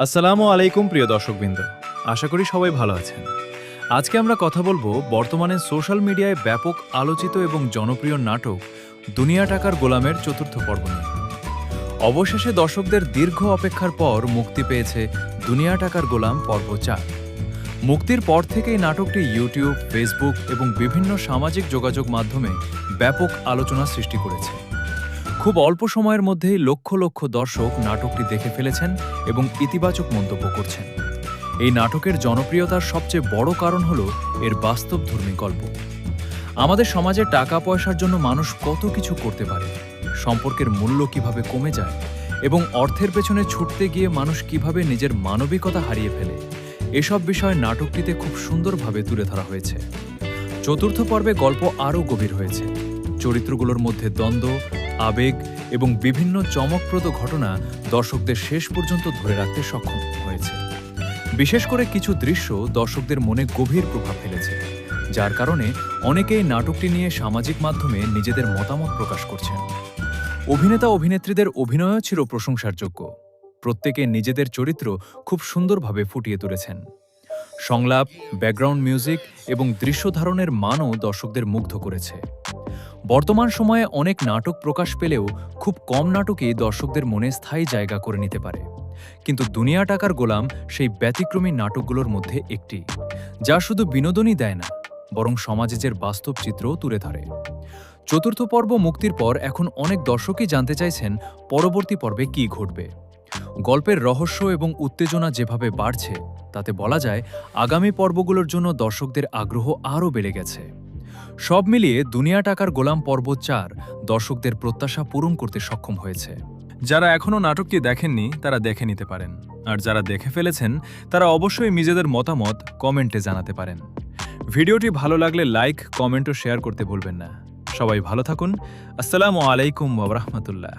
আসসালামু আলাইকুম প্রিয় দর্শকবৃন্দ, আশা করি সবাই ভালো আছেন। আজকে আমরা কথা বলবো বর্তমানে সোশ্যাল মিডিয়ায় ব্যাপক আলোচিত এবং জনপ্রিয় নাটক দুনিয়া টাকার গোলামের চতুর্থ পর্ব নিয়ে। অবশেষে দর্শকদের দীর্ঘ অপেক্ষার পর মুক্তি পেয়েছে দুনিয়া টাকার গোলাম পর্ব 4। মুক্তির পর থেকেই নাটকটি ইউটিউব, ফেসবুক এবং বিভিন্ন সামাজিক যোগাযোগ মাধ্যমে ব্যাপক আলোচনা সৃষ্টি করেছে। খুব অল্প সময়ের মধ্যেই লক্ষ লক্ষ দর্শক নাটকটি দেখে ফেলেছেন এবং ইতিবাচক মন্তব্য করছেন। এই নাটকের জনপ্রিয়তার সবচেয়ে বড় কারণ হল এর বাস্তবধর্মী গল্প। আমাদের সমাজে টাকা পয়সার জন্য মানুষ কত কিছু করতে পারে, সম্পর্কের মূল্য কিভাবে কমে যায় এবং অর্থের পেছনে ছুটতে গিয়ে মানুষ কিভাবে নিজের মানবিকতা হারিয়ে ফেলে, এসব বিষয় নাটকটিতে খুব সুন্দরভাবে তুলে ধরা হয়েছে। চতুর্থ পর্বে গল্প আরও গভীর হয়েছে। চরিত্রগুলোর মধ্যে দ্বন্দ্ব, আবেগ এবং বিভিন্ন চমকপ্রদ ঘটনা দর্শকদের শেষ পর্যন্ত ধরে রাখতে সক্ষম হয়েছে। বিশেষ করে কিছু দৃশ্য দর্শকদের মনে গভীর প্রভাব ফেলেছে, যার কারণে অনেকেই নাটকটি নিয়ে সামাজিক মাধ্যমে নিজেদের মতামত প্রকাশ করছেন। অভিনেতা অভিনেত্রীদের অভিনয়ও ছিল প্রশংসার যোগ্য। প্রত্যেকে নিজেদের চরিত্র খুব সুন্দরভাবে ফুটিয়ে তুলেছেন। সংলাপ, ব্যাকগ্রাউন্ড মিউজিক এবং দৃশ্য ধারণের মানও দর্শকদের মুগ্ধ করেছে। বর্তমান সময়ে অনেক নাটক প্রকাশ পেলেও খুব কম নাটকই দর্শকদের মনে স্থায়ী জায়গা করে নিতে পারে, কিন্তু দুনিয়া টাকার গোলাম সেই ব্যতিক্রমী নাটকগুলোর মধ্যে একটি, যা শুধু বিনোদনই দেয় না, বরং সমাজের বাস্তব চিত্রও তুলে ধরে। চতুর্থ পর্ব মুক্তির পর এখন অনেক দর্শকই জানতে চাইছেন পরবর্তী পর্বে কী ঘটবে। গল্পের রহস্য এবং উত্তেজনা যেভাবে বাড়ছে, তাতে বলা যায় আগামী পর্বগুলোর জন্য দর্শকদের আগ্রহ আরও বেড়ে গেছে। সব মিলিয়ে দুনিয়া টাকার গোলাম পর্ব 4 দর্শকদের প্রত্যাশা পূরণ করতে সক্ষম হয়েছে। যারা এখনও নাটকটি দেখেননি তারা দেখে নিতে পারেন, আর যারা দেখে ফেলেছেন তারা অবশ্যই নিজেদের মতামত কমেন্টে জানাতে পারেন। ভিডিওটি ভালো লাগলে লাইক, কমেন্ট ও শেয়ার করতে ভুলবেন না। সবাই ভালো থাকুন। আসসালামু আলাইকুম ওয়া রাহমাতুল্লাহ।